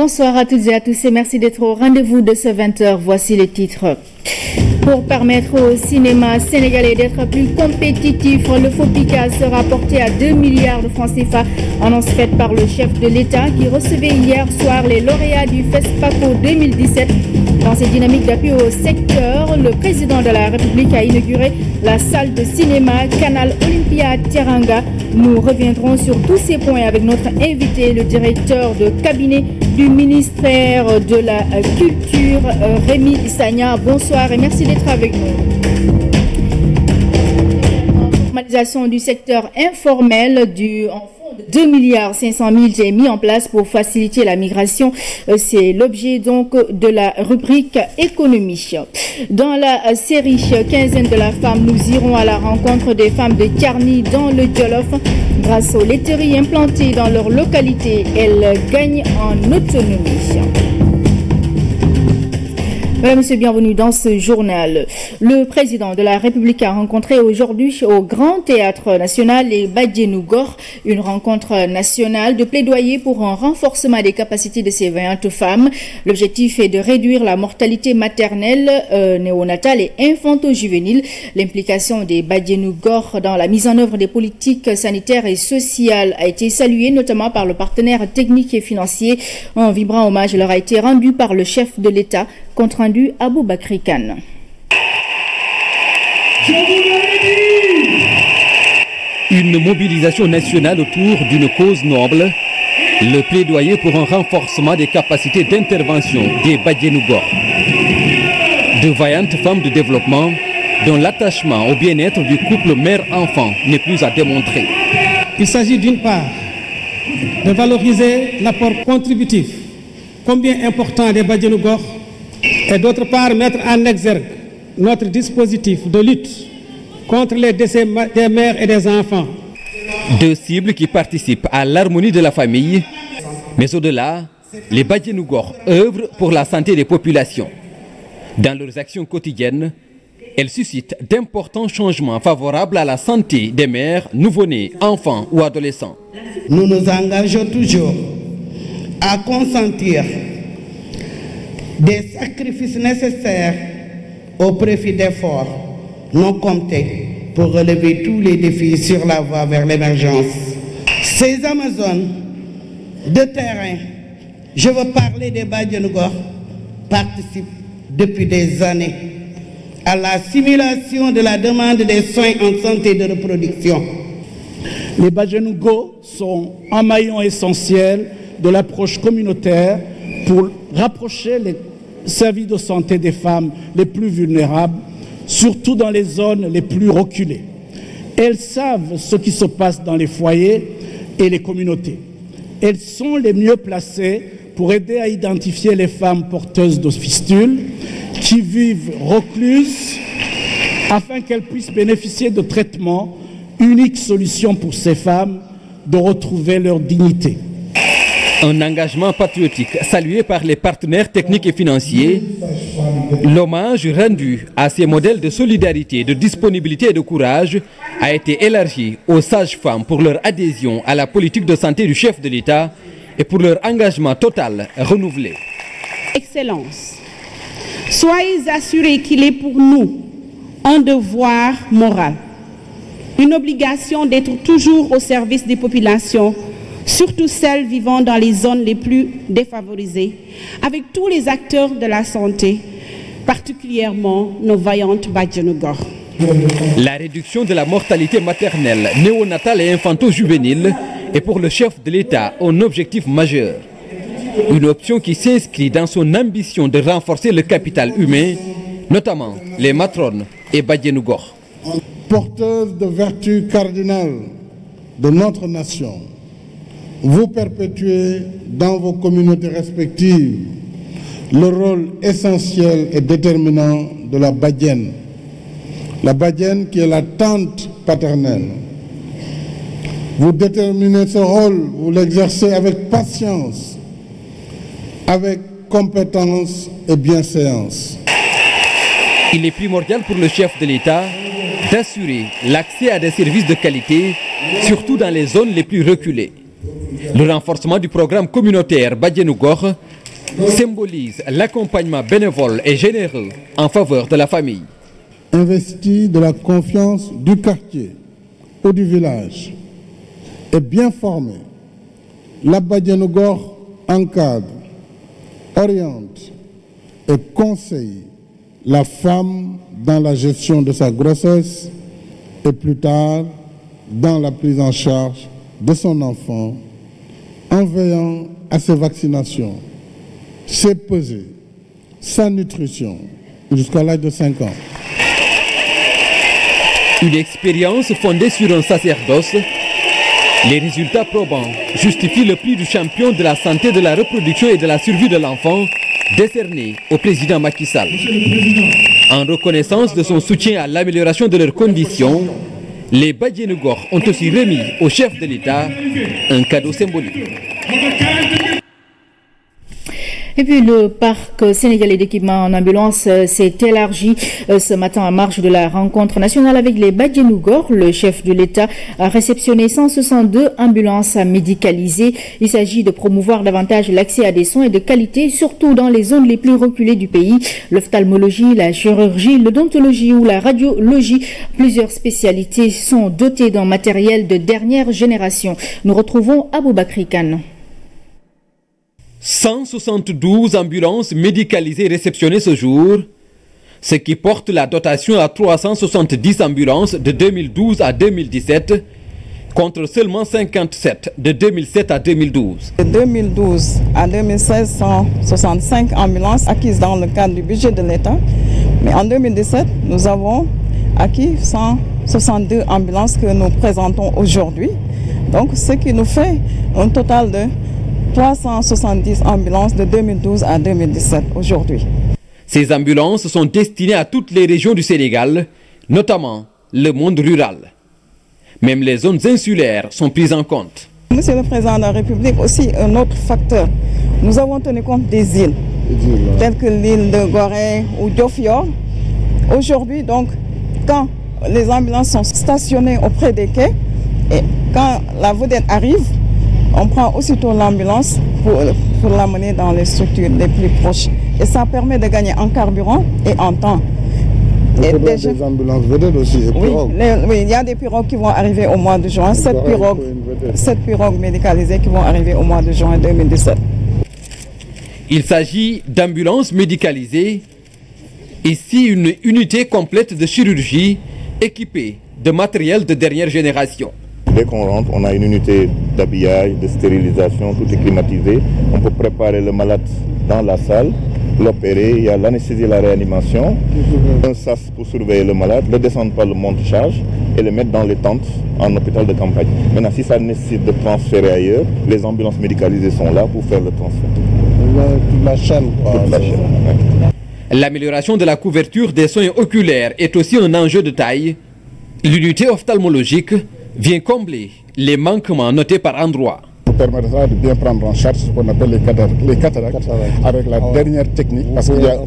Bonsoir à toutes et à tous et merci d'être au rendez-vous de ce 20h. Voici les titres. Pour permettre au cinéma sénégalais d'être plus compétitif, le FOPICA sera porté à 2 milliards de francs CFA. Annonce faite par le chef de l'État qui recevait hier soir les lauréats du FESPACO 2017. Dans cette dynamique d'appui au secteur, le président de la République a inauguré la salle de cinéma Canal Olympia Teranga. Nous reviendrons sur tous ces points avec notre invité, le directeur de cabinet du ministère de la Culture, Rémi Sagna. Bonsoir et merci d'être avec nous. Normalisation du secteur informel en fonds de 2 milliards 500 000 est mis en place pour faciliter la migration. C'est l'objet donc de la rubrique économie. Dans la série Quinzaine de la femme, nous irons à la rencontre des femmes de Karni dans le Djolof. Grâce aux laiteries implantées dans leur localité, elles gagnent en autonomie. Mesdames et messieurs, bienvenue dans ce journal. Le président de la République a rencontré aujourd'hui au Grand Théâtre National les Badjenougor, une rencontre nationale de plaidoyer pour un renforcement des capacités de ces 20 femmes. L'objectif est de réduire la mortalité maternelle, néonatale et infanto-juvénile. L'implication des Badjenougor dans la mise en œuvre des politiques sanitaires et sociales a été saluée, notamment par le partenaire technique et financier. Un vibrant hommage leur a été rendu par le chef de l'État, compte rendu Aboubakry Kane. Une mobilisation nationale autour d'une cause noble, le plaidoyer pour un renforcement des capacités d'intervention des Badjenougor. De vaillantes femmes de développement dont l'attachement au bien-être du couple mère-enfant n'est plus à démontrer. Il s'agit d'une part de valoriser l'apport contributif, combien important des Badjenougor, et d'autre part mettre en exergue notre dispositif de lutte contre les décès des mères et des enfants. Deux cibles qui participent à l'harmonie de la famille, mais au-delà, les Badjenougor œuvrent pour la santé des populations. Dans leurs actions quotidiennes, elles suscitent d'importants changements favorables à la santé des mères, nouveau-nés, enfants ou adolescents. Nous nous engageons toujours à consentir des sacrifices nécessaires au profit d'efforts non comptés pour relever tous les défis sur la voie vers l'émergence. Ces Amazones de terrain, je veux parler des Badjenougor, participent depuis des années à la simulation de la demande des soins en santé de reproduction. Les Badjenougor sont un maillon essentiel de l'approche communautaire pour rapprocher les services de santé des femmes les plus vulnérables, surtout dans les zones les plus reculées. Elles savent ce qui se passe dans les foyers et les communautés. Elles sont les mieux placées pour aider à identifier les femmes porteuses de fistules qui vivent recluses afin qu'elles puissent bénéficier de traitements, unique solution pour ces femmes de retrouver leur dignité. Un engagement patriotique salué par les partenaires techniques et financiers. L'hommage rendu à ces modèles de solidarité, de disponibilité et de courage a été élargi aux sages-femmes pour leur adhésion à la politique de santé du chef de l'État et pour leur engagement total renouvelé. Excellence, soyez assurés qu'il est pour nous un devoir moral, une obligation d'être toujours au service des populations, surtout celles vivant dans les zones les plus défavorisées, avec tous les acteurs de la santé, particulièrement nos vaillantes Badjenougor. La réduction de la mortalité maternelle, néonatale et infanto-juvénile est pour le chef de l'État un objectif majeur. Une option qui s'inscrit dans son ambition de renforcer le capital humain, notamment les matrones et Badjenougor. Porteuse de vertus cardinales de notre nation, vous perpétuez dans vos communautés respectives le rôle essentiel et déterminant de la Badjene. La Badjene qui est la tante paternelle. Vous déterminez ce rôle, vous l'exercez avec patience, avec compétence et bienséance. Il est primordial pour le chef de l'État d'assurer l'accès à des services de qualité, surtout dans les zones les plus reculées. Le renforcement du programme communautaire Badjenougor symbolise l'accompagnement bénévole et généreux en faveur de la famille. Investi de la confiance du quartier ou du village et bien formé, l'Abba Dianougor encadre, oriente et conseille la femme dans la gestion de sa grossesse et plus tard dans la prise en charge de son enfant en veillant à ses vaccinations, ses pesées, sa nutrition jusqu'à l'âge de 5 ans. Une expérience fondée sur un sacerdoce, les résultats probants justifient le prix du champion de la santé, de la reproduction et de la survie de l'enfant décerné au président Macky Sall. En reconnaissance de son soutien à l'amélioration de leurs conditions, les Badianougor ont aussi remis au chef de l'État un cadeau symbolique. Et puis le parc sénégalais d'équipement en ambulance s'est élargi ce matin en marge de la rencontre nationale avec les Badianougor. Le chef de l'État a réceptionné 162 ambulances médicalisées. Il s'agit de promouvoir davantage l'accès à des soins de qualité, surtout dans les zones les plus reculées du pays. L'ophtalmologie, la chirurgie, l'odontologie ou la radiologie, plusieurs spécialités sont dotées d'un matériel de dernière génération. Nous retrouvons Aboubakri Kane. 172 ambulances médicalisées réceptionnées ce jour, ce qui porte la dotation à 370 ambulances de 2012 à 2017, contre seulement 57 de 2007 à 2012. De 2012 à 2016, 165 ambulances acquises dans le cadre du budget de l'État. Mais en 2017, nous avons acquis 162 ambulances que nous présentons aujourd'hui. Donc, ce qui nous fait un total de 370 ambulances de 2012 à 2017 aujourd'hui. Ces ambulances sont destinées à toutes les régions du Sénégal, notamment le monde rural. Même les zones insulaires sont prises en compte. Monsieur le Président de la République, aussi un autre facteur. Nous avons tenu compte des îles, telles que l'île de Gorée ou Diofior. Aujourd'hui, donc, quand les ambulances sont stationnées auprès des quais et quand la vedette arrive, on prend aussitôt l'ambulance pour l'amener dans les structures les plus proches. Et ça permet de gagner en carburant et en temps. Et déjà, des ambulances vedettes aussi, et pirogues. Oui, il y a des pirogues qui vont arriver au mois de juin, 7 pirogues médicalisées qui vont arriver au mois de juin 2017. Il s'agit d'ambulances médicalisées, ici une unité complète de chirurgie équipée de matériel de dernière génération. Dès qu'on rentre, on a une unité d'habillage, de stérilisation, tout est climatisé. On peut préparer le malade dans la salle, l'opérer, il y a l'anesthésie et la réanimation, un sas pour surveiller le malade, le descendre par le monte-charge et le mettre dans les tentes en hôpital de campagne. Maintenant, si ça nécessite de transférer ailleurs, les ambulances médicalisées sont là pour faire le transfert. Toute la chaîne, quoi. Toute la chaîne, ouais. L'amélioration de la couverture des soins oculaires est aussi un enjeu de taille. L'unité ophtalmologique vient combler les manquements notés par endroits. Ça permettra de bien prendre en charge ce qu'on appelle les cataractes avec la dernière technique. Parce qu'il y a...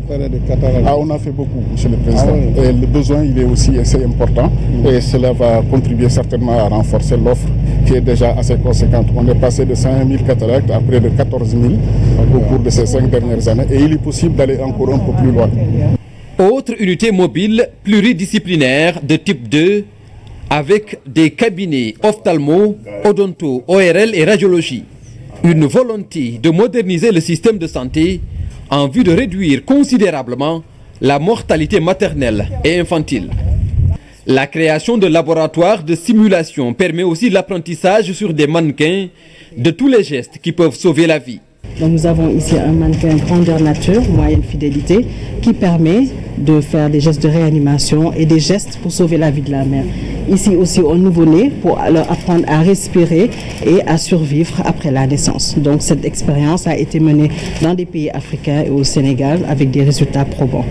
on a fait beaucoup, Monsieur le Président. Et le besoin, il est aussi assez important. Et cela va contribuer certainement à renforcer l'offre qui est déjà assez conséquente. On est passé de 5 000 cataractes à près de 14 000 au cours de ces 5 dernières années. Et il est possible d'aller encore un peu plus loin. Autre unité mobile pluridisciplinaire de type 2, avec des cabinets ophtalmo, odonto, ORL et radiologie. Une volonté de moderniser le système de santé en vue de réduire considérablement la mortalité maternelle et infantile. La création de laboratoires de simulation permet aussi l'apprentissage sur des mannequins de tous les gestes qui peuvent sauver la vie. Donc nous avons ici un mannequin grandeur nature, moyenne fidélité, qui permet de faire des gestes de réanimation et des gestes pour sauver la vie de la mère. Ici aussi au nouveau-né pour leur apprendre à respirer et à survivre après la naissance. Donc cette expérience a été menée dans des pays africains et au Sénégal avec des résultats probants.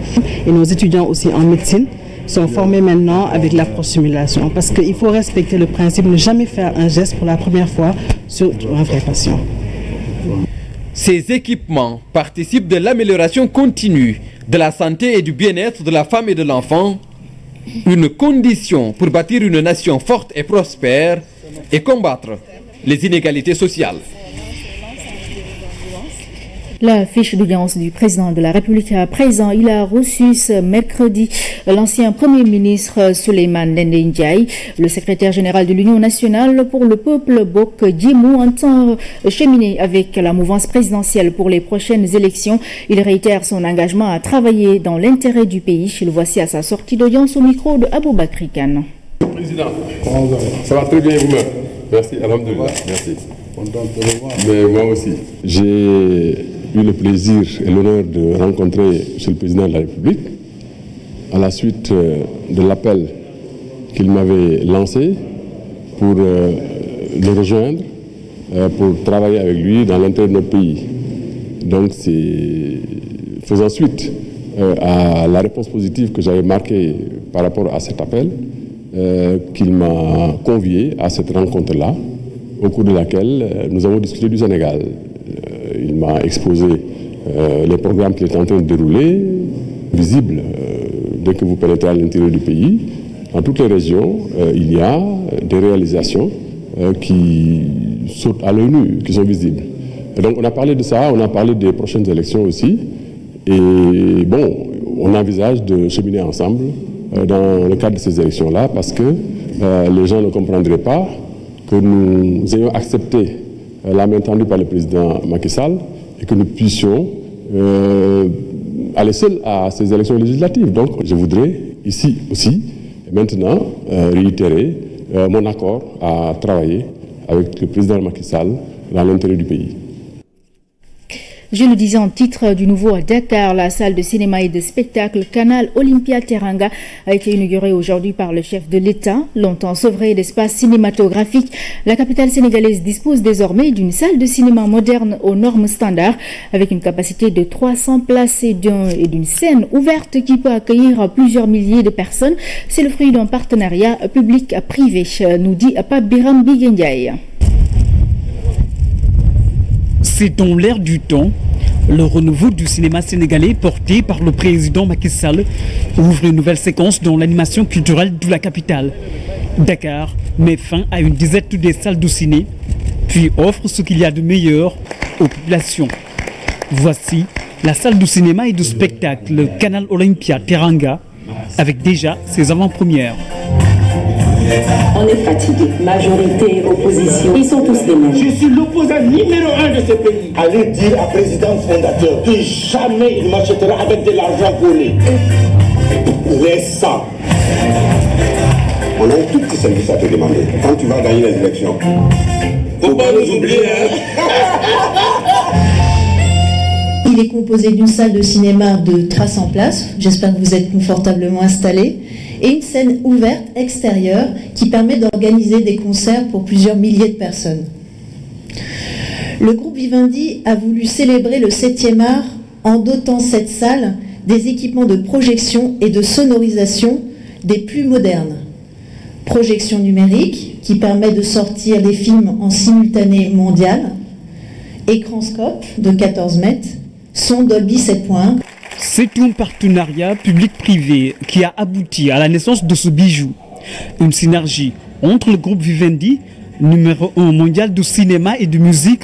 Et nos étudiants aussi en médecine sont formés maintenant avec l'approche simulation parce qu'il faut respecter le principe de ne jamais faire un geste pour la première fois sur un vrai patient. Ces équipements participent de l'amélioration continue de la santé et du bien-être de la femme et de l'enfant, une condition pour bâtir une nation forte et prospère et combattre les inégalités sociales. La fiche d'audience du président de la République à présent, il a reçu ce mercredi l'ancien Premier ministre Souleymane Ndéné Ndiaye. Le secrétaire général de l'Union nationale pour le peuple Bok Djimou entend cheminer avec la mouvance présidentielle pour les prochaines élections. Il réitère son engagement à travailler dans l'intérêt du pays. Le voici à sa sortie d'audience au micro de Aboubakry Kane. Président, ça va très bien vous-même. Merci, alhamdoulilah. Merci. Mais moi aussi. J'ai eu le plaisir et l'honneur de rencontrer M. le Président de la République à la suite de l'appel qu'il m'avait lancé pour le rejoindre, pour travailler avec lui dans l'intérêt de notre pays. Donc c'est faisant suite à la réponse positive que j'avais marquée par rapport à cet appel qu'il m'a convié à cette rencontre-là, au cours de laquelle nous avons discuté du Sénégal. Il m'a exposé les programmes qu'il est en train de dérouler, visibles dès que vous pénétrez à l'intérieur du pays. Dans toutes les régions, il y a des réalisations qui sautent à l'œil nu, qui sont visibles. Et donc on a parlé de ça, on a parlé des prochaines élections aussi. Et bon, on envisage de cheminer ensemble dans le cadre de ces élections-là parce que les gens ne comprendraient pas que nous ayons accepté la main tendue par le président Macky Sall et que nous puissions aller seuls à ces élections législatives. Donc je voudrais ici aussi, maintenant, réitérer mon accord à travailler avec le président Macky Sall dans l'intérêt du pays. Je le disais en titre du nouveau à Dakar, la salle de cinéma et de spectacle Canal Olympia Teranga a été inaugurée aujourd'hui par le chef de l'État. Longtemps sevrée d'espace cinématographique, la capitale sénégalaise dispose désormais d'une salle de cinéma moderne aux normes standards avec une capacité de 300 places et d'une scène ouverte qui peut accueillir plusieurs milliers de personnes. C'est le fruit d'un partenariat public-privé, nous dit Pape Biram Biguendiaye. C'est dans l'air du temps. Le renouveau du cinéma sénégalais porté par le président Macky Sall ouvre une nouvelle séquence dans l'animation culturelle de la capitale. Dakar met fin à une dizaine de salles de ciné, puis offre ce qu'il y a de meilleur aux populations. Voici la salle de cinéma et de spectacle, le Canal Olympia Teranga, avec déjà ses avant-premières. On est fatigué. Majorité, opposition, ils sont tous les mêmes. Je suis l'opposant numéro 1 de ce pays. Allez dire à président fondateur que jamais il m'achètera avec de l'argent volé. Récent. On a un tout petit service à te demander. Quand tu vas gagner les élections, faut pas nous oublier, Il est composé d'une salle de cinéma de 300 places. J'espère que vous êtes confortablement installés. Et une scène ouverte extérieure qui permet d'organiser des concerts pour plusieurs milliers de personnes. Le groupe Vivendi a voulu célébrer le 7e art en dotant cette salle des équipements de projection et de sonorisation des plus modernes. Projection numérique qui permet de sortir des films en simultané mondial, écran scope de 14 mètres, son Dolby 7.1. C'est un partenariat public-privé qui a abouti à la naissance de ce bijou. Une synergie entre le groupe Vivendi, numéro 1 mondial de cinéma et de musique,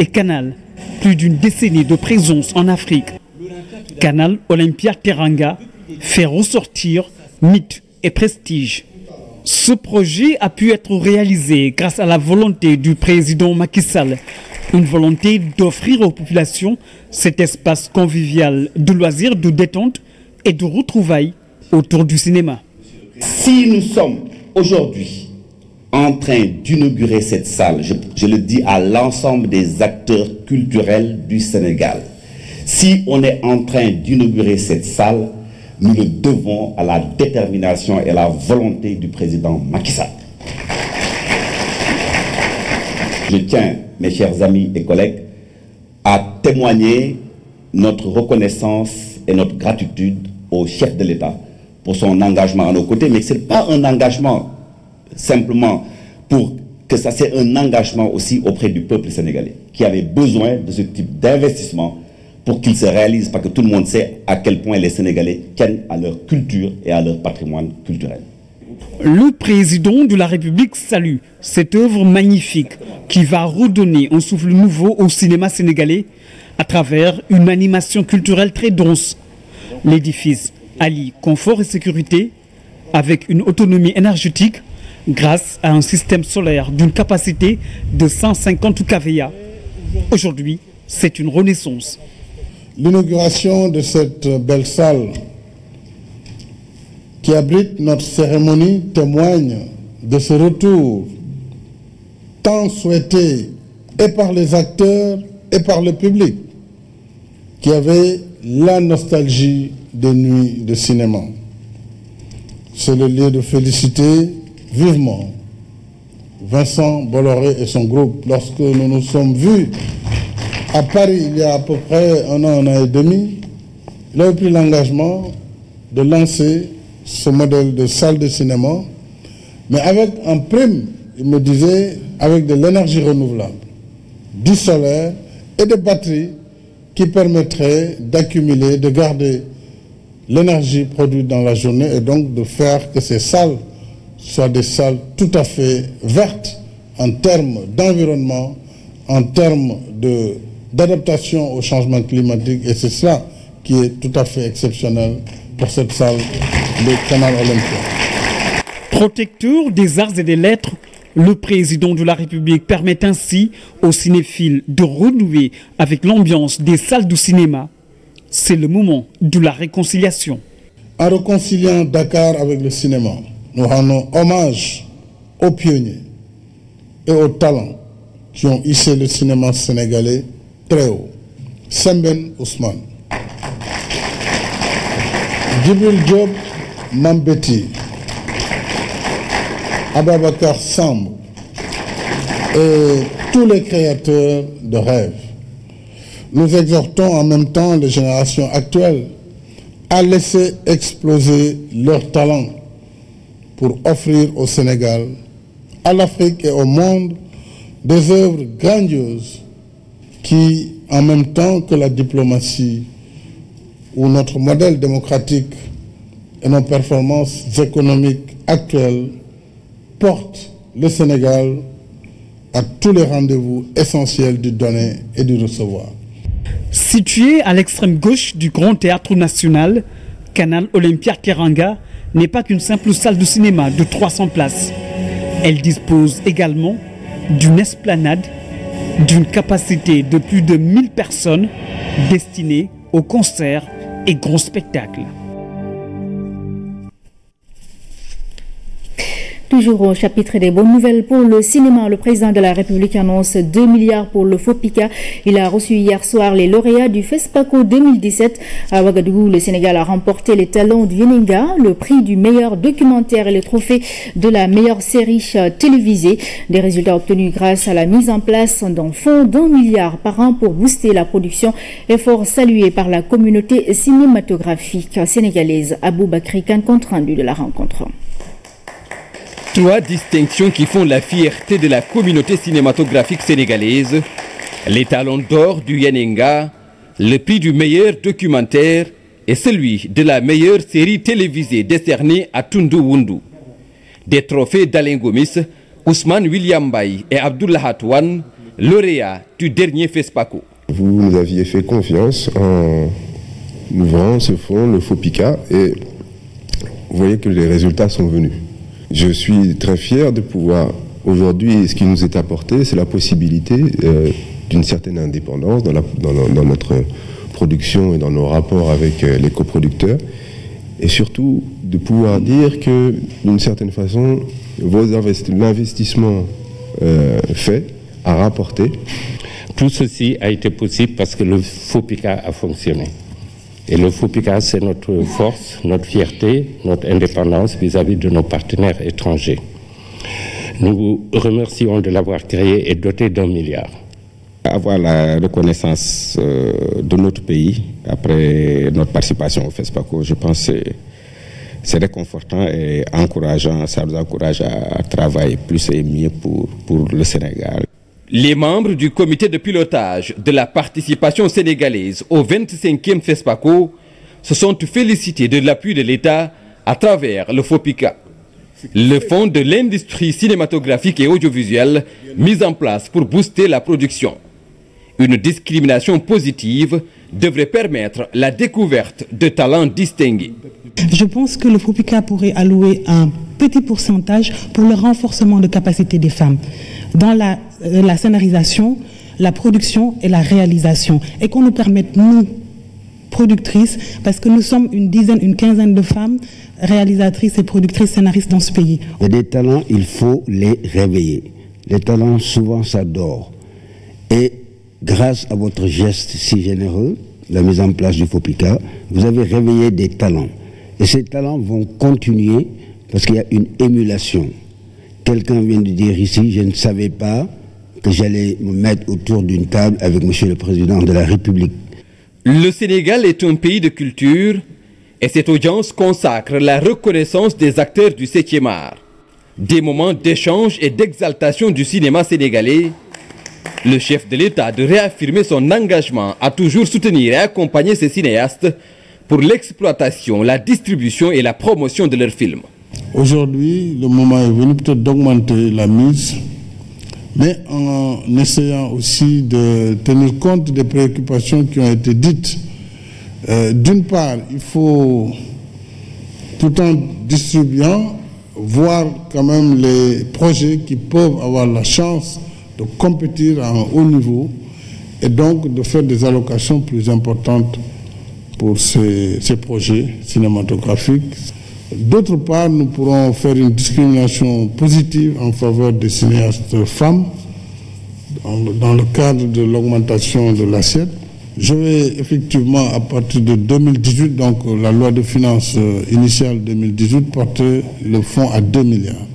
et Canal, plus d'une décennie de présence en Afrique. Canal Olympia Teranga fait ressortir mythe et prestige. Ce projet a pu être réalisé grâce à la volonté du président Macky Sall. Une volonté d'offrir aux populations cet espace convivial de loisirs, de détente et de retrouvailles autour du cinéma. Si nous sommes aujourd'hui en train d'inaugurer cette salle, je le dis à l'ensemble des acteurs culturels du Sénégal, si on est en train d'inaugurer cette salle, nous le devons à la détermination et à la volonté du président Macky Sall. Je tiens, mes chers amis et collègues, à témoigner notre reconnaissance et notre gratitude au chef de l'État pour son engagement à nos côtés, mais ce n'est pas un engagement simplement pour que ça, c'est un engagement aussi auprès du peuple sénégalais qui avait besoin de ce type d'investissement pour qu'il se réalise, parce que tout le monde sait à quel point les Sénégalais tiennent à leur culture et à leur patrimoine culturel. Le président de la République salue cette œuvre magnifique qui va redonner un souffle nouveau au cinéma sénégalais à travers une animation culturelle très dense. L'édifice allie confort et sécurité avec une autonomie énergétique grâce à un système solaire d'une capacité de 150 kVA. Aujourd'hui, c'est une renaissance. L'inauguration de cette belle salle qui abrite notre cérémonie témoigne de ce retour tant souhaité et par les acteurs et par le public qui avait la nostalgie des nuits de cinéma. C'est le lieu de féliciter vivement Vincent Bolloré et son groupe. Lorsque nous nous sommes vus à Paris il y a à peu près un an et demi, il avait pris l'engagement de lancer ce modèle de salle de cinéma, mais avec un prime, il me disait, avec de l'énergie renouvelable, du solaire et des batteries qui permettraient d'accumuler, de garder l'énergie produite dans la journée et donc de faire que ces salles soient des salles tout à fait vertes en termes d'environnement, en termes d'adaptation au changement climatique, et c'est cela qui est tout à fait exceptionnel pour cette salle de Canal Olympia. Protecteur des arts et des lettres, le président de la République permet ainsi aux cinéphiles de renouer avec l'ambiance des salles de cinéma. C'est le moment de la réconciliation. En réconciliant Dakar avec le cinéma, nous rendons hommage aux pionniers et aux talents qui ont hissé le cinéma sénégalais très haut. Semben Ousmane, Djibril Diop Mambeti, Ababakar Samb et tous les créateurs de rêves. Nous exhortons en même temps les générations actuelles à laisser exploser leurs talents pour offrir au Sénégal, à l'Afrique et au monde des œuvres grandioses qui, en même temps que la diplomatie ou notre modèle démocratique et nos performances économiques actuelles, portent le Sénégal à tous les rendez-vous essentiels du donner et du recevoir. Situé à l'extrême gauche du Grand Théâtre National, Canal Olympia Teranga n'est pas qu'une simple salle de cinéma de 300 places. Elle dispose également d'une esplanade d'une capacité de plus de 1000 personnes destinée aux concerts et gros spectacles. Toujours au chapitre des bonnes nouvelles pour le cinéma, le président de la République annonce 2 milliards pour le FOPICA. Il a reçu hier soir les lauréats du FESPACO 2017. À Ouagadougou, le Sénégal a remporté les talons du Yenenga, le prix du meilleur documentaire et le trophée de la meilleure série télévisée. Des résultats obtenus grâce à la mise en place d'un fonds d'1 milliard par an pour booster la production, effort salué par la communauté cinématographique sénégalaise. Aboubakri Kane, compte rendu de la rencontre. 3 distinctions qui font la fierté de la communauté cinématographique sénégalaise. Les talons d'or du Yenenga, le prix du meilleur documentaire et celui de la meilleure série télévisée décernée à Tundu Wundu. Des trophées d'Alain Gomis, Ousmane William Baye et Abdullah Hatouane, lauréats du dernier FESPACO. Vous nous aviez fait confiance en ouvrant ce fonds, le FOPICA, et vous voyez que les résultats sont venus. Je suis très fier de pouvoir, aujourd'hui, ce qui nous est apporté, c'est la possibilité d'une certaine indépendance dans notre production et dans nos rapports avec les coproducteurs, et surtout de pouvoir dire que, d'une certaine façon, l'investissement fait a rapporté. Tout ceci a été possible parce que le FOPICA a fonctionné. Et le FOPICA, c'est notre force, notre fierté, notre indépendance vis-à-vis de nos partenaires étrangers. Nous remercions de l'avoir créé et doté d'1 milliard. Avoir la reconnaissance de notre pays après notre participation au FESPACO, je pense que c'est réconfortant et encourageant. Ça nous encourage à travailler plus et mieux pour le Sénégal. Les membres du comité de pilotage de la participation sénégalaise au 25e FESPACO se sont félicités de l'appui de l'État à travers le FOPICA, le fonds de l'industrie cinématographique et audiovisuelle mis en place pour booster la production. Une discrimination positive devrait permettre la découverte de talents distingués. Je pense que le FOPICA pourrait allouer un petit pourcentage pour le renforcement de capacités des femmes dans la scénarisation, la production et la réalisation. Et qu'on nous permette, nous, productrices, parce que nous sommes une quinzaine de femmes réalisatrices et productrices scénaristes dans ce pays. Il y a des talents, il faut les réveiller. Les talents, souvent, ça dort. Et grâce à votre geste si généreux, la mise en place du FOPICA, vous avez réveillé des talents. Et ces talents vont continuer parce qu'il y a une émulation. Quelqu'un vient de dire ici, je ne savais pas que j'allais me mettre autour d'une table avec Monsieur le Président de la République. Le Sénégal est un pays de culture et cette audience consacre la reconnaissance des acteurs du 7e art. Des moments d'échange et d'exaltation du cinéma sénégalais. Le chef de l'État de réaffirmer son engagement à toujours soutenir et accompagner ces cinéastes pour l'exploitation, la distribution et la promotion de leurs films. Aujourd'hui, le moment est venu peut-être d'augmenter la mise, mais en essayant aussi de tenir compte des préoccupations qui ont été dites. D'une part, il faut, tout en distribuant, voir quand même les projets qui peuvent avoir la chance de compétir à un haut niveau et donc de faire des allocations plus importantes pour ces projets cinématographiques. D'autre part, nous pourrons faire une discrimination positive en faveur des cinéastes femmes dans le cadre de l'augmentation de l'assiette. Je vais effectivement, à partir de 2018, donc la loi de finances initiale 2018, porter le fonds à 2 milliards.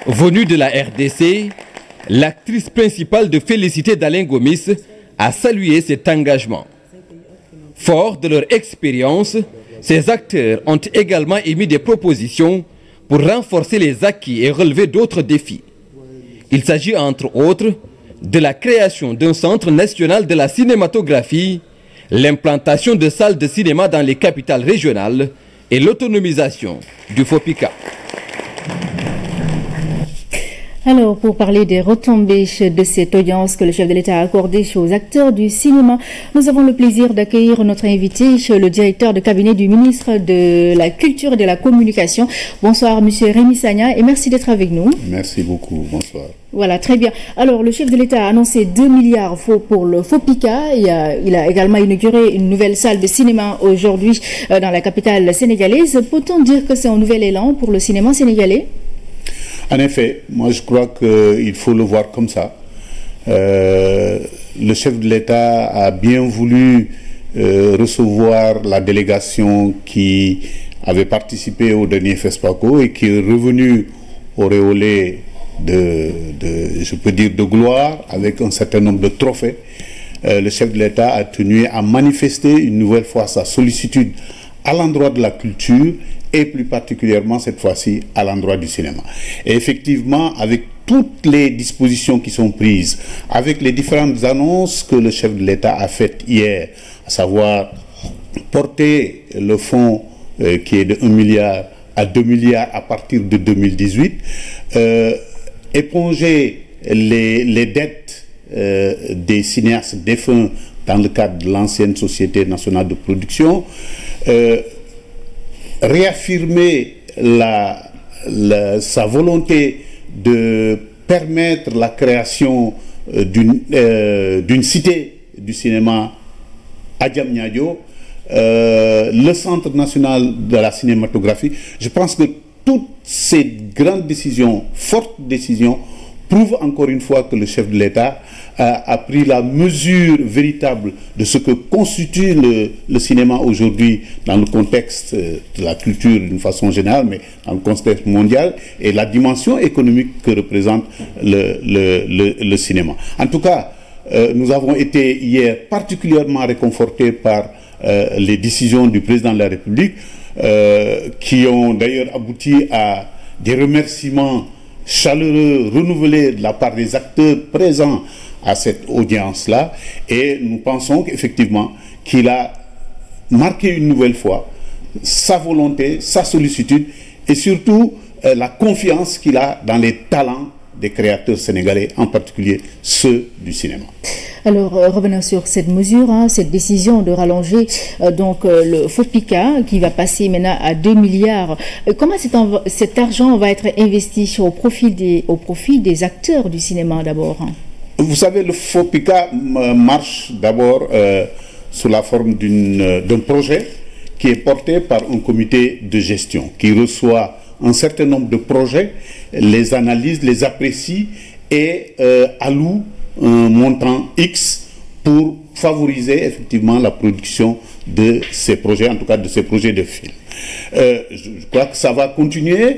Venue de la RDC, l'actrice principale de Félicité d'Alain Gomis a salué cet engagement. Forts de leur expérience, ces acteurs ont également émis des propositions pour renforcer les acquis et relever d'autres défis. Il s'agit entre autres de la création d'un centre national de la cinématographie, l'implantation de salles de cinéma dans les capitales régionales et l'autonomisation du FOPICA. Alors, pour parler des retombées de cette audience que le chef de l'État a accordée aux acteurs du cinéma, nous avons le plaisir d'accueillir notre invité, le directeur de cabinet du ministre de la Culture et de la Communication. Bonsoir, monsieur Rémi Sagna, et merci d'être avec nous. Merci beaucoup, bonsoir. Voilà, très bien. Alors, le chef de l'État a annoncé 2 milliards pour le FOPICA. Il a également inauguré une nouvelle salle de cinéma aujourd'hui dans la capitale sénégalaise. Peut-on dire que c'est un nouvel élan pour le cinéma sénégalais ? En effet, moi je crois qu'il faut le voir comme ça. Le chef de l'État a bien voulu recevoir la délégation qui avait participé au dernier FESPACO et qui est revenue auréolée je peux dire, de gloire, avec un certain nombre de trophées. Le chef de l'État a tenu à manifester une nouvelle fois sa sollicitude à l'endroit de la culture et plus particulièrement cette fois-ci à l'endroit du cinéma. Et effectivement, avec toutes les dispositions qui sont prises, avec les différentes annonces que le chef de l'État a faites hier, à savoir porter le fonds qui est de 1 milliard à 2 milliards à partir de 2018, éponger les dettes des cinéastes défunts dans le cadre de l'ancienne Société nationale de production, réaffirmer sa volonté de permettre la création d'une cité du cinéma à Diamniadio, le Centre national de la cinématographie. Je pense que toutes ces grandes décisions, fortes décisions, prouvent encore une fois que le chef de l'État a pris la mesure véritable de ce que constitue le cinéma aujourd'hui dans le contexte de la culture d'une façon générale, mais dans le contexte mondial, et la dimension économique que représente le cinéma. En tout cas, nous avons été hier particulièrement réconfortés par les décisions du président de la République, qui ont d'ailleurs abouti à des remerciements chaleureux, renouvelés de la part des acteurs présents à cette audience-là, et nous pensons qu'effectivement qu'il a marqué une nouvelle fois sa volonté, sa sollicitude et surtout la confiance qu'il a dans les talents des créateurs sénégalais, en particulier ceux du cinéma. Alors, revenons sur cette mesure, cette décision de rallonger le FOPICA qui va passer maintenant à 2 milliards. Comment cet argent va être investi au profit des acteurs du cinéma d'abord? Vous savez, le FOPICA marche d'abord sous la forme d'un projet qui est porté par un comité de gestion qui reçoit un certain nombre de projets, les analyse, les apprécie et alloue un montant X pour favoriser effectivement la production de ces projets, en tout cas de ces projets de films. Je crois que ça va continuer,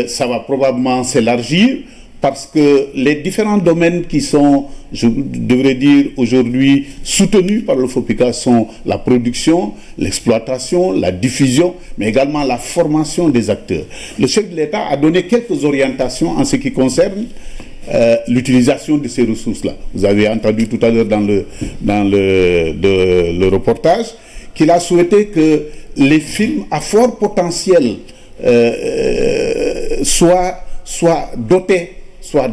ça va probablement s'élargir parce que les différents domaines qui sont, je devrais dire aujourd'hui, soutenus par le FOPICA sont la production, l'exploitation, la diffusion, mais également la formation des acteurs. Le chef de l'État a donné quelques orientations en ce qui concerne l'utilisation de ces ressources-là. Vous avez entendu tout à l'heure dans le reportage qu'il a souhaité que les films à fort potentiel soient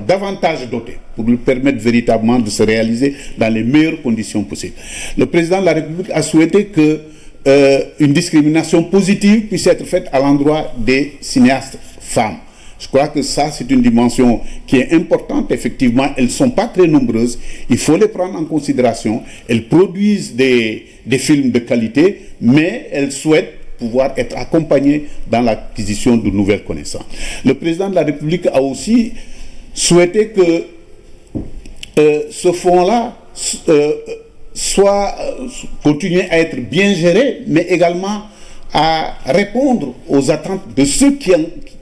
davantage dotés pour lui permettre véritablement de se réaliser dans les meilleures conditions possibles. Le président de la République a souhaité que une discrimination positive puisse être faite à l'endroit des cinéastes femmes. Je crois que ça, c'est une dimension qui est importante. Effectivement, elles ne sont pas très nombreuses. Il faut les prendre en considération. Elles produisent des films de qualité, mais elles souhaitent pouvoir être accompagnées dans l'acquisition de nouvelles connaissances. Le président de la République a aussi souhaité que ce fonds-là continue à être bien géré, mais également à répondre aux attentes de ceux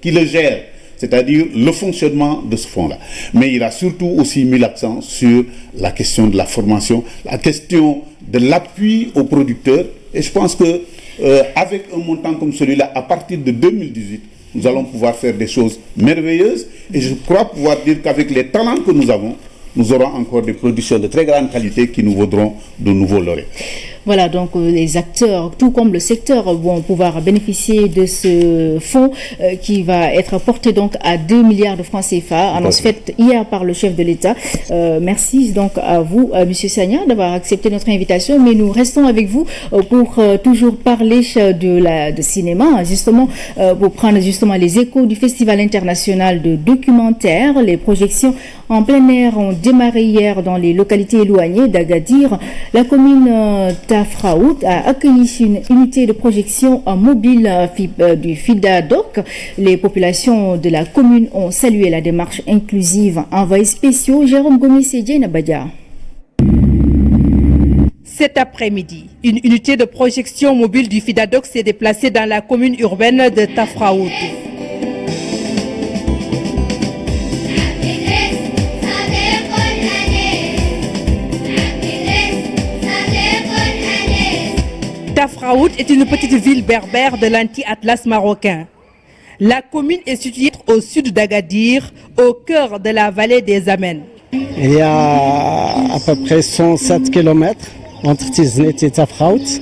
qui le gèrent, c'est-à-dire le fonctionnement de ce fonds-là. Mais il a surtout aussi mis l'accent sur la question de la formation, la question de l'appui aux producteurs. Et je pense que avec un montant comme celui-là, à partir de 2018, nous allons pouvoir faire des choses merveilleuses. Et je crois pouvoir dire qu'avec les talents que nous avons, nous aurons encore des productions de très grande qualité qui nous vaudront de nouveaux lauréats. Voilà, donc les acteurs, tout comme le secteur, vont pouvoir bénéficier de ce fonds qui va être porté donc à 2 milliards de francs CFA, annonce faite hier par le chef de l'État. Merci donc à vous, Monsieur Sagna, d'avoir accepté notre invitation, mais nous restons avec vous pour toujours parler de cinéma, justement, pour prendre justement les échos du Festival international de documentaire. Les projections en plein air ont démarré hier dans les localités éloignées d'Agadir. La commune Tafraout a accueilli une unité de projection mobile du FIDADOC. Les populations de la commune ont salué la démarche inclusive. Envoyé spéciaux, Jérôme Gomis et Diana Badia. Cet après-midi, une unité de projection mobile du FIDADOC s'est déplacée dans la commune urbaine de Tafraout. Tafraout est une petite ville berbère de l'anti-Atlas marocain. La commune est située au sud d'Agadir, au cœur de la vallée des Amènes. Il y a à peu près 107 km entre Tiznit et Tafraout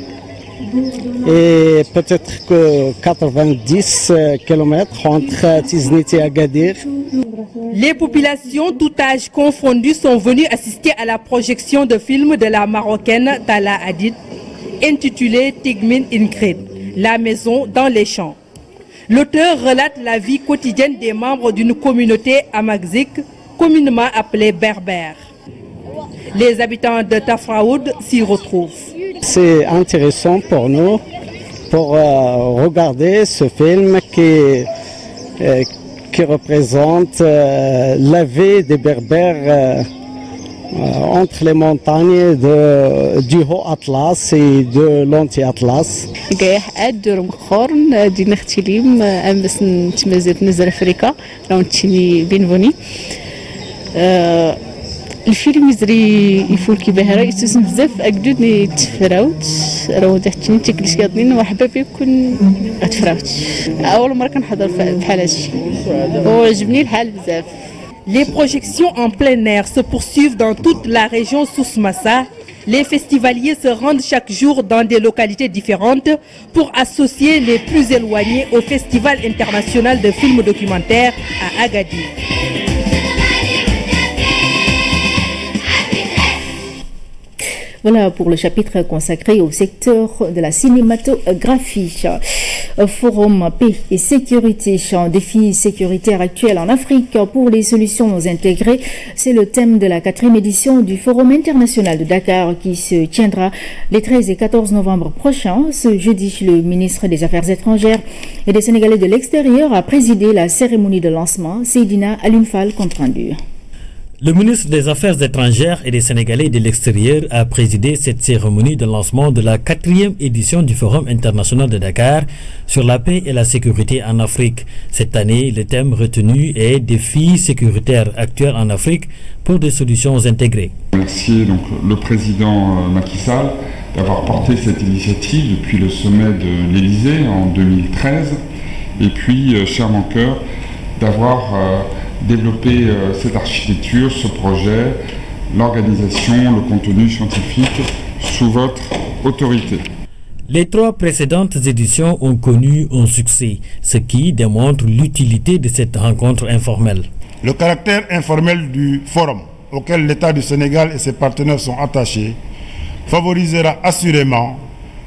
et peut-être que 90 km entre Tiznit et Agadir. Les populations, tout âge confondu, sont venues assister à la projection de films de la marocaine Tala Hadid, intitulé Tigmin Inkrid, la maison dans les champs. L'auteur relate la vie quotidienne des membres d'une communauté amazigh, communément appelée berbère. Les habitants de Tafraout s'y retrouvent. C'est intéressant pour nous, pour regarder ce film qui représente la vie des berbères entre les montagnes du Haut Atlas et de l'Anti-Atlas. الفيلم يزري يفول كي بهرا يتسن بزاف اكدودني تفراوت راه تحتني تكليش قاطنين وحبابي يكون تفراوت اول مره كنحضر بحال هادشي وعجبني الحال بزاف. Les projections en plein air se poursuivent dans toute la région Souss-Massa. Les festivaliers se rendent chaque jour dans des localités différentes pour associer les plus éloignés au Festival international de films documentaires à Agadir. Voilà pour le chapitre consacré au secteur de la cinématographie. Forum paix et sécurité, défis sécuritaires actuels en Afrique pour les solutions intégrées. C'est le thème de la 4e édition du Forum international de Dakar qui se tiendra les 13 et 14 novembre prochains. Ce jeudi, le ministre des Affaires étrangères et des Sénégalais de l'extérieur a présidé la cérémonie de lancement. Seydina Alunfal, compte rendu. Le ministre des Affaires étrangères et des Sénégalais de l'extérieur a présidé cette cérémonie de lancement de la 4e édition du Forum international de Dakar sur la paix et la sécurité en Afrique. Cette année, le thème retenu est défis sécuritaires actuels en Afrique pour des solutions intégrées. Remercier donc le président Macky Sall d'avoir porté cette initiative depuis le sommet de l'Élysée en 2013 et puis, cher mon cœur, d'avoir développer cette architecture, ce projet, l'organisation, le contenu scientifique sous votre autorité. Les 3 précédentes éditions ont connu un succès, ce qui démontre l'utilité de cette rencontre informelle. Le caractère informel du forum, auquel l'État du Sénégal et ses partenaires sont attachés, favorisera assurément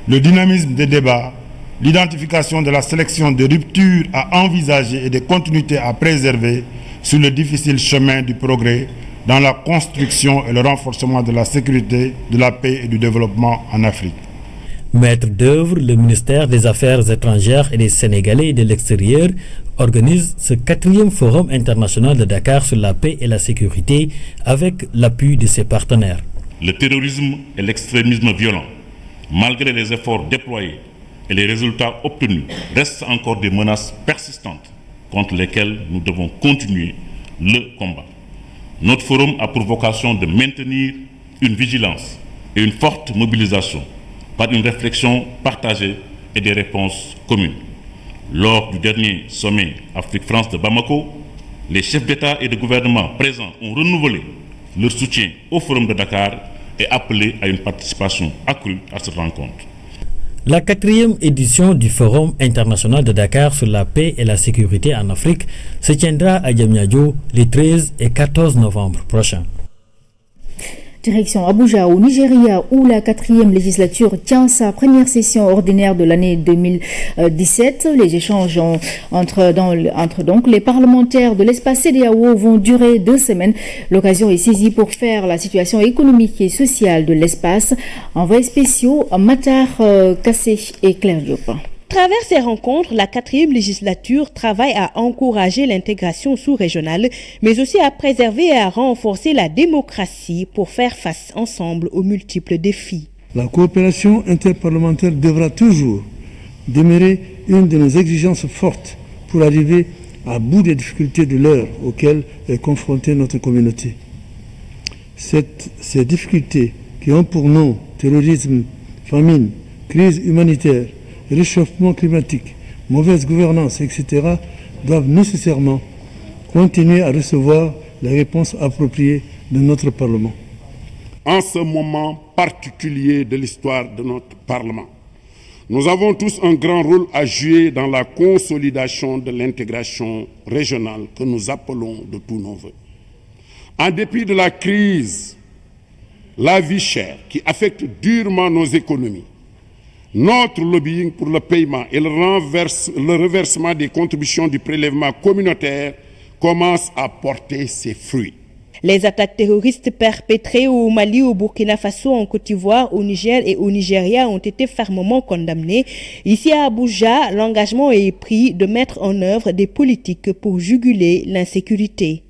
le dynamisme des débats, l'identification de la sélection de ruptures à envisager et des continuités à préserver sur le difficile chemin du progrès dans la construction et le renforcement de la sécurité, de la paix et du développement en Afrique. Maître d'œuvre, le ministère des Affaires étrangères et des Sénégalais de l'extérieur organise ce 4e Forum international de Dakar sur la paix et la sécurité avec l'appui de ses partenaires. Le terrorisme et l'extrémisme violent, malgré les efforts déployés et les résultats obtenus, restent encore des menaces persistantes contre lesquels nous devons continuer le combat. Notre forum a pour vocation de maintenir une vigilance et une forte mobilisation par une réflexion partagée et des réponses communes. Lors du dernier sommet Afrique-France de Bamako, les chefs d'État et de gouvernement présents ont renouvelé leur soutien au forum de Dakar et appelé à une participation accrue à cette rencontre. La 4e édition du Forum international de Dakar sur la paix et la sécurité en Afrique se tiendra à Diamniadio les 13 et 14 novembre prochains. Direction Abuja au Nigeria où la 4e législature tient sa première session ordinaire de l'année 2017. Les échanges entre donc les parlementaires de l'espace CEDEAO vont durer 2 semaines. L'occasion est saisie pour faire la situation économique et sociale de l'espace. Envoyés spéciaux Matar Kassé et Claire Diop. À travers ces rencontres, la 4e législature travaille à encourager l'intégration sous-régionale, mais aussi à préserver et à renforcer la démocratie pour faire face ensemble aux multiples défis. La coopération interparlementaire devra toujours demeurer une de nos exigences fortes pour arriver à bout des difficultés de l'heure auxquelles est confrontée notre communauté. Ces difficultés qui ont pour nom terrorisme, famine, crise humanitaire, réchauffement climatique, mauvaise gouvernance, etc., doivent nécessairement continuer à recevoir les réponses appropriées de notre Parlement. En ce moment particulier de l'histoire de notre Parlement, nous avons tous un grand rôle à jouer dans la consolidation de l'intégration régionale que nous appelons de tous nos vœux. En dépit de la crise, la vie chère qui affecte durement nos économies, notre lobbying pour le paiement et le reversement des contributions du prélèvement communautaire commence à porter ses fruits. Les attaques terroristes perpétrées au Mali, au Burkina Faso, en Côte d'Ivoire, au Niger et au Nigeria ont été fermement condamnées. Ici à Abuja, l'engagement est pris de mettre en œuvre des politiques pour juguler l'insécurité.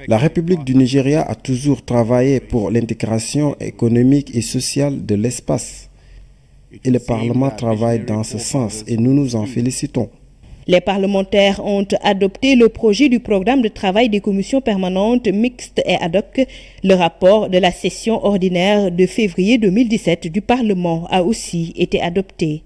La République du Nigeria a toujours travaillé pour l'intégration économique et sociale de l'espace. Et le Parlement travaille dans ce sens et nous nous en félicitons. Les parlementaires ont adopté le projet du programme de travail des commissions permanentes mixtes et ad hoc. Le rapport de la session ordinaire de février 2017 du Parlement a aussi été adopté.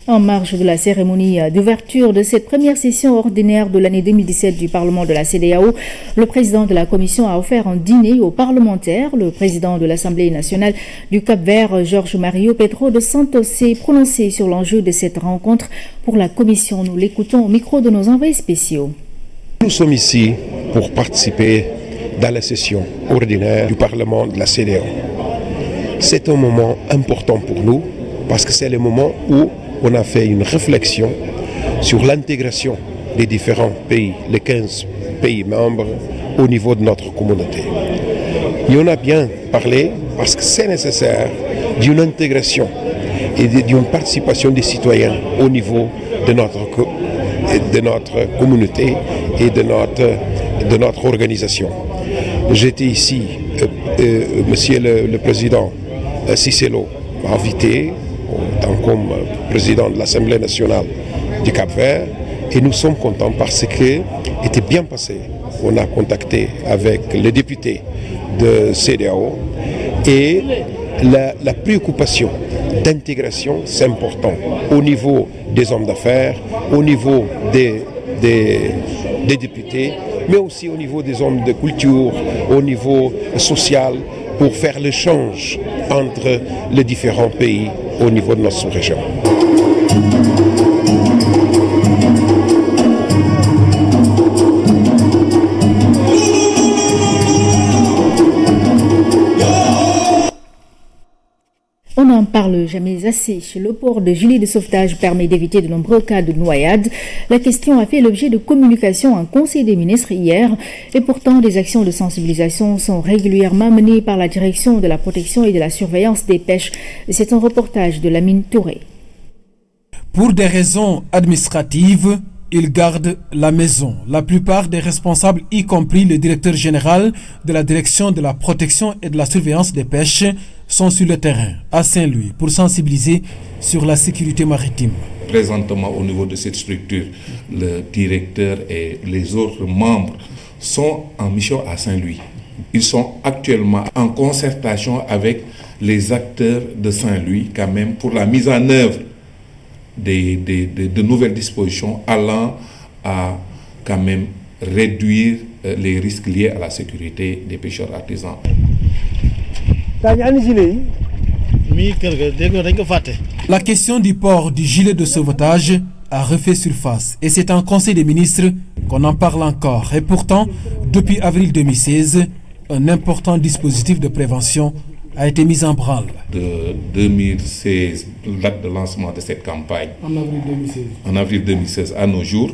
En marge de la cérémonie d'ouverture de cette première session ordinaire de l'année 2017 du Parlement de la CEDEAO, le président de la Commission a offert un dîner aux parlementaires. Le président de l'Assemblée nationale du Cap-Vert, Jorge Mario Pedro de Santos, s'est prononcé sur l'enjeu de cette rencontre pour la Commission. Nous l'écoutons au micro de nos envoyés spéciaux. Nous sommes ici pour participer dans la session ordinaire du Parlement de la CEDEAO. C'est un moment important pour nous parce que c'est le moment où on a fait une réflexion sur l'intégration des différents pays, les 15 pays membres, au niveau de notre communauté. Et on a bien parlé parce que c'est nécessaire d'une intégration et d'une participation des citoyens au niveau de notre communauté et de notre organisation. J'étais ici, Monsieur le Président Cicelo m'a invité en tant que président de l'Assemblée nationale du Cap-Vert et nous sommes contents parce que était bien passé. On a contacté avec les députés de CEDEAO et la préoccupation d'intégration, c'est important au niveau des hommes d'affaires, au niveau des députés, mais aussi au niveau des hommes de culture, au niveau social, pour faire l'échange entre les différents pays au niveau de notre sous-région. On n'en parle jamais assez. Le port de gilets de sauvetage permet d'éviter de nombreux cas de noyade. La question a fait l'objet de communication en Conseil des ministres hier. Et pourtant, des actions de sensibilisation sont régulièrement menées par la Direction de la protection et de la surveillance des pêches. C'est un reportage de Lamine Touré. Pour des raisons administratives, ils gardent la maison. La plupart des responsables, y compris le directeur général de la Direction de la protection et de la surveillance des pêches, sont sur le terrain à Saint-Louis pour sensibiliser sur la sécurité maritime. Présentement, au niveau de cette structure, le directeur et les autres membres sont en mission à Saint-Louis. Ils sont actuellement en concertation avec les acteurs de Saint-Louis quand même pour la mise en œuvre de nouvelles dispositions allant à quand même réduire les risques liés à la sécurité des pêcheurs artisans. La question du port du gilet de sauvetage a refait surface et c'est en Conseil des ministres qu'on en parle encore. Et pourtant, depuis avril 2016, un important dispositif de prévention a été mis en branle. De 2016, date de lancement de cette campagne, en avril 2016 à nos jours,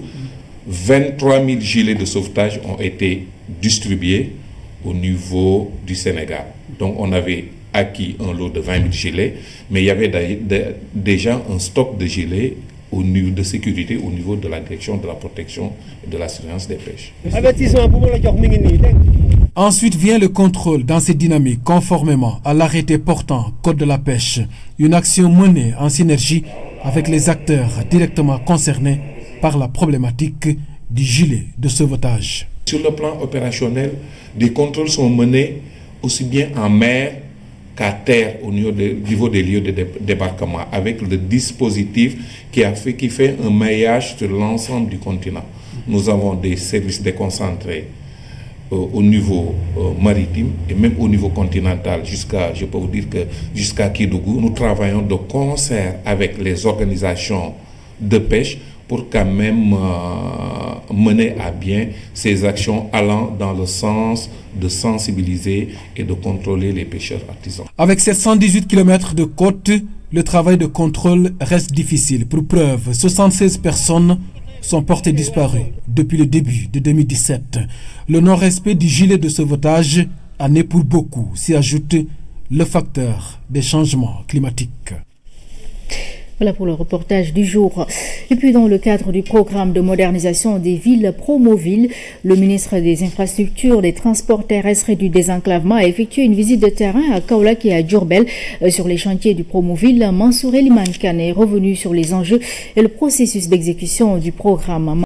23 000 gilets de sauvetage ont été distribués au niveau du Sénégal. Donc on avait acquis un lot de 20 000 gilets, mais il y avait déjà un stock de gilets au niveau de sécurité au niveau de la Direction de la protection et de la surveillance des pêches. Ensuite vient le contrôle dans cette dynamique conformément à l'arrêté portant Code de la pêche. Une action menée en synergie avec les acteurs directement concernés par la problématique du gilet de sauvetage. Sur le plan opérationnel, des contrôles sont menés aussi bien en mer qu'à terre au niveau des lieux de débarquement avec le dispositif qui fait un maillage sur l'ensemble du continent. Nous avons des services déconcentrés au niveau maritime et même au niveau continental je peux vous dire que jusqu'à Kédougou. Nous travaillons de concert avec les organisations de pêche pour quand même mener à bien ces actions allant dans le sens de sensibiliser et de contrôler les pêcheurs artisans. Avec 718 km de côte, le travail de contrôle reste difficile. Pour preuve, 76 personnes sont portées disparues depuis le début de 2017. Le non-respect du gilet de sauvetage en est pour beaucoup, s'y ajoute le facteur des changements climatiques. Voilà pour le reportage du jour. Et puis dans le cadre du programme de modernisation des villes Promoville, le ministre des Infrastructures, des Transports terrestres et du désenclavement a effectué une visite de terrain à Kaolack et à Diourbel sur les chantiers du Promoville. Mansour Eliman Kane est revenu sur les enjeux et le processus d'exécution du programme.